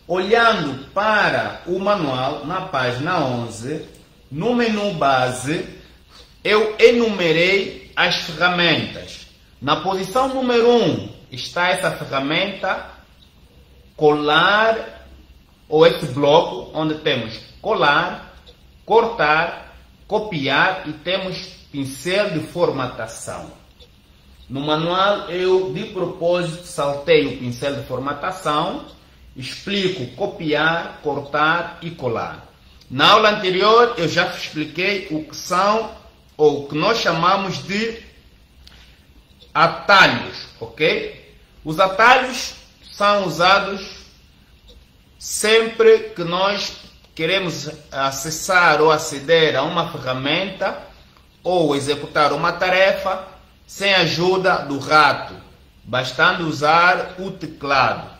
Olhando para o manual, na página 11, no menu base, eu enumerei as ferramentas. Na posição número 1 está essa ferramenta colar, ou esse bloco, onde temos colar, cortar, copiar e temos pincel de formatação. No manual eu de propósito saltei o pincel de formatação, explico copiar, cortar e colar. Na aula anterior eu já expliquei o que são, ou o que nós chamamos de atalhos, ok? Os atalhos são usados sempre que nós queremos acessar ou aceder a uma ferramenta ou executar uma tarefa sem a ajuda do rato, bastando usar o teclado.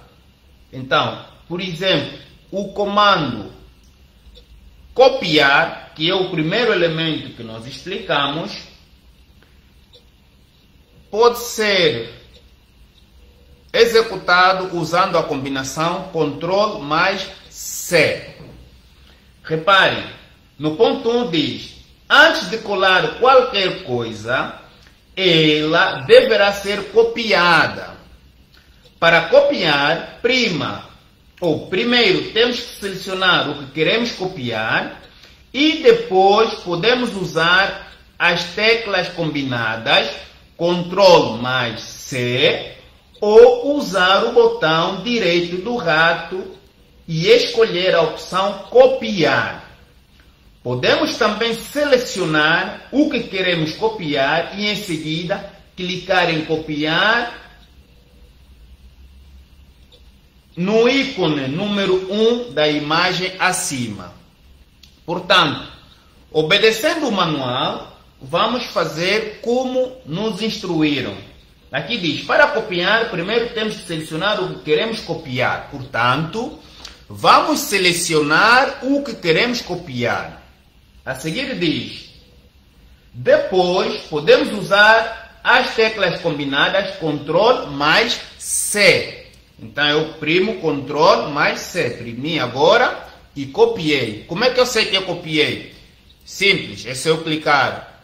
Então, por exemplo, o comando copiar, que é o primeiro elemento que nós explicamos, pode ser executado usando a combinação Ctrl mais C. Reparem, no ponto 1 diz, antes de colar qualquer coisa, ela deverá ser copiada. Para copiar, primeiro temos que selecionar o que queremos copiar e depois podemos usar as teclas combinadas Ctrl mais C ou usar o botão direito do rato e escolher a opção copiar. Podemos também selecionar o que queremos copiar e em seguida clicar em copiar no ícone número 1 da imagem acima. Portanto, obedecendo o manual, vamos fazer como nos instruíram. Aqui diz, para copiar, primeiro temos que selecionar o que queremos copiar. Portanto, vamos selecionar o que queremos copiar. A seguir diz, depois podemos usar as teclas combinadas Ctrl mais C. Então eu primo Ctrl mais C, primi agora e copiei. Como é que eu sei que eu copiei? Simples, é só eu clicar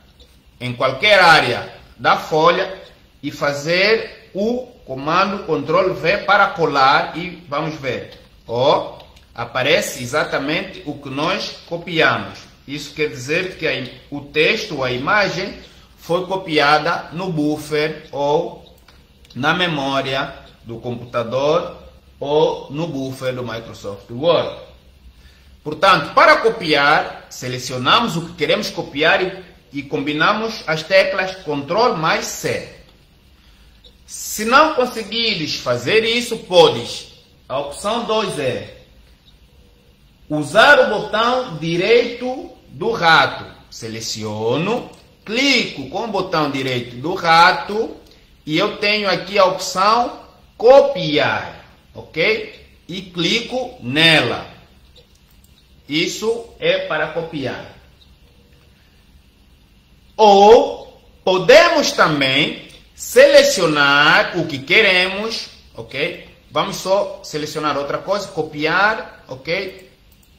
em qualquer área da folha e fazer o comando Ctrl V para colar e vamos ver. Ó, aparece exatamente o que nós copiamos. Isso quer dizer que o texto, a imagem, foi copiada no buffer ou na memória do computador ou no buffer do Microsoft Word. Portanto, para copiar, selecionamos o que queremos copiar e combinamos as teclas Ctrl mais C. Se não conseguires fazer isso, podes. A opção 2 é usar o botão direito do rato. Seleciono, clico com o botão direito do rato e eu tenho aqui a opção copiar, ok? E clico nela. Isso é para copiar. Ou podemos também selecionar o que queremos, ok? Vamos só selecionar outra coisa, copiar, ok?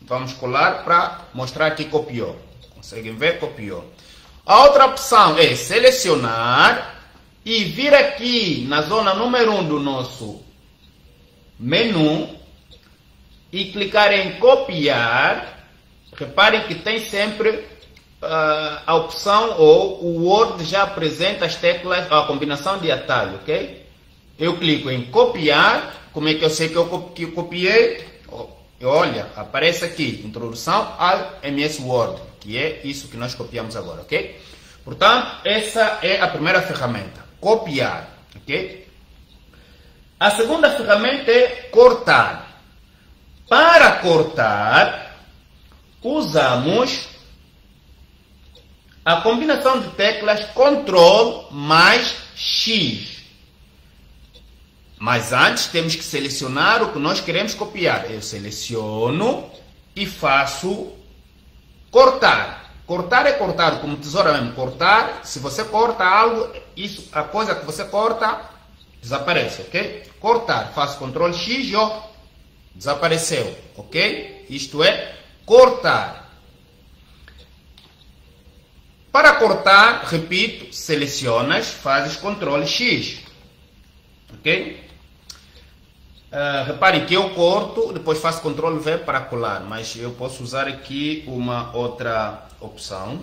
Vamos colar para mostrar que copiou. Conseguem ver? Copiou. A outra opção é selecionar e vir aqui na zona número 1 do nosso menu e clicar em copiar. Reparem que tem sempre a opção ou o Word já apresenta as teclas, a combinação de atalho, ok? Eu clico em copiar. Como é que eu sei que eu copiei? Olha, aparece aqui, introdução ao MS Word, que é isso que nós copiamos agora, ok? Portanto, essa é a primeira ferramenta, copiar, ok? A segunda ferramenta é cortar. Para cortar, usamos a combinação de teclas Ctrl mais X. Mas antes temos que selecionar o que nós queremos copiar. Eu seleciono e faço cortar. Cortar é cortar, como tesoura mesmo. Cortar, se você corta algo, isso, a coisa que você corta desaparece, ok? Cortar, faço Ctrl X e desapareceu, ok? Isto é cortar. Para cortar, repito, selecionas, fazes Ctrl X, ok? Reparem que eu corto, depois faço Ctrl V para colar, mas eu posso usar aqui uma outra opção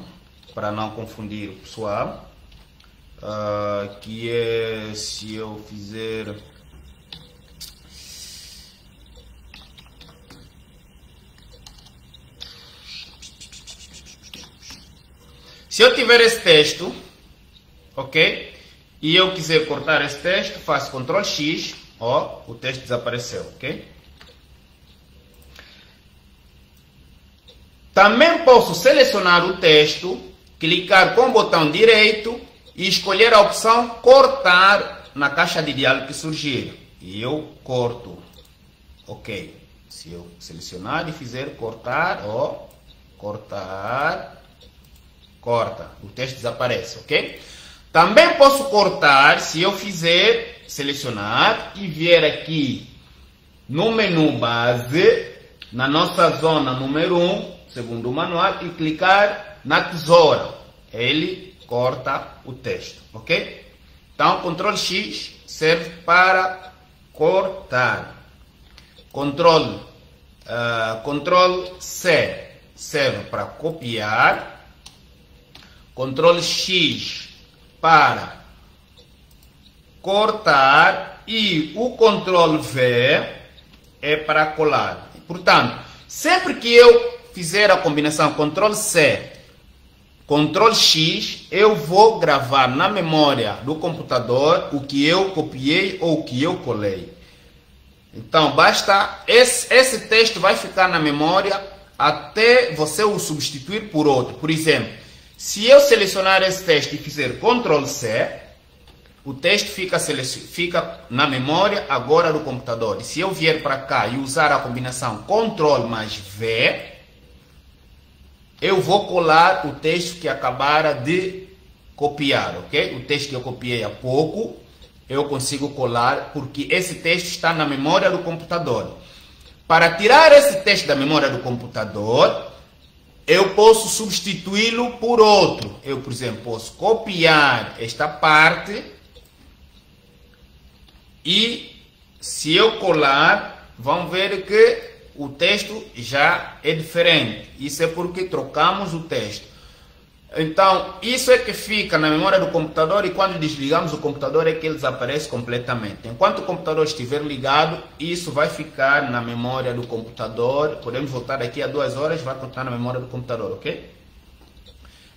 para não confundir o pessoal, que é se eu fizer se eu tiver esse texto, ok? E eu quiser cortar esse texto, faço Ctrl X, ó, o texto desapareceu, ok? Também posso selecionar o texto, clicar com o botão direito e escolher a opção cortar na caixa de diálogo que surgir. E eu corto, ok? Se eu selecionar e fizer cortar, ó, cortar, corta, o texto desaparece, ok? Também posso cortar se eu fizer, selecionar e vier aqui no menu base, na nossa zona número 1, segundo o manual, e clicar na tesoura. Ele corta o texto, ok? Então, Ctrl X serve para cortar. Ctrl C serve para copiar. Ctrl X para cortar e o Ctrl V é para colar. Portanto, sempre que eu fizer a combinação Ctrl C, Ctrl X, eu vou gravar na memória do computador o que eu copiei ou o que eu colei. Então, basta, esse texto vai ficar na memória até você o substituir por outro. Por exemplo, se eu selecionar esse texto e fizer Ctrl C, o texto fica na memória agora do computador. E se eu vier para cá e usar a combinação Ctrl mais V, eu vou colar o texto que acabara de copiar, ok? O texto que eu copiei há pouco, eu consigo colar porque esse texto está na memória do computador. Para tirar esse texto da memória do computador, eu posso substituí-lo por outro. Eu, por exemplo, posso copiar esta parte e se eu colar, vão ver que o texto já é diferente. Isso é porque trocamos o texto. Então, isso é que fica na memória do computador e quando desligamos o computador é que ele desaparece completamente. Enquanto o computador estiver ligado, isso vai ficar na memória do computador. Podemos voltar daqui a 2 horas, vai continuar na memória do computador, ok?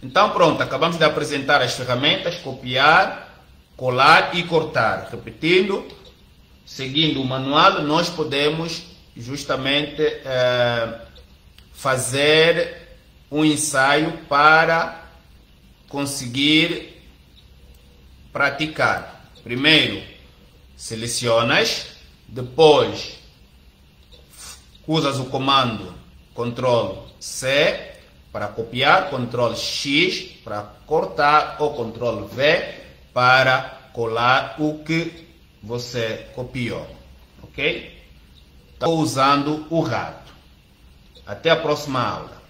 Então, pronto, acabamos de apresentar as ferramentas, copiar, colar e cortar. Repetindo, seguindo o manual, nós podemos justamente fazer um ensaio para conseguir praticar. Primeiro, selecionas, depois usas o comando Ctrl C para copiar, Ctrl X para cortar ou Ctrl V para colar o que você copiou, ok? Estou usando o rato. Até a próxima aula.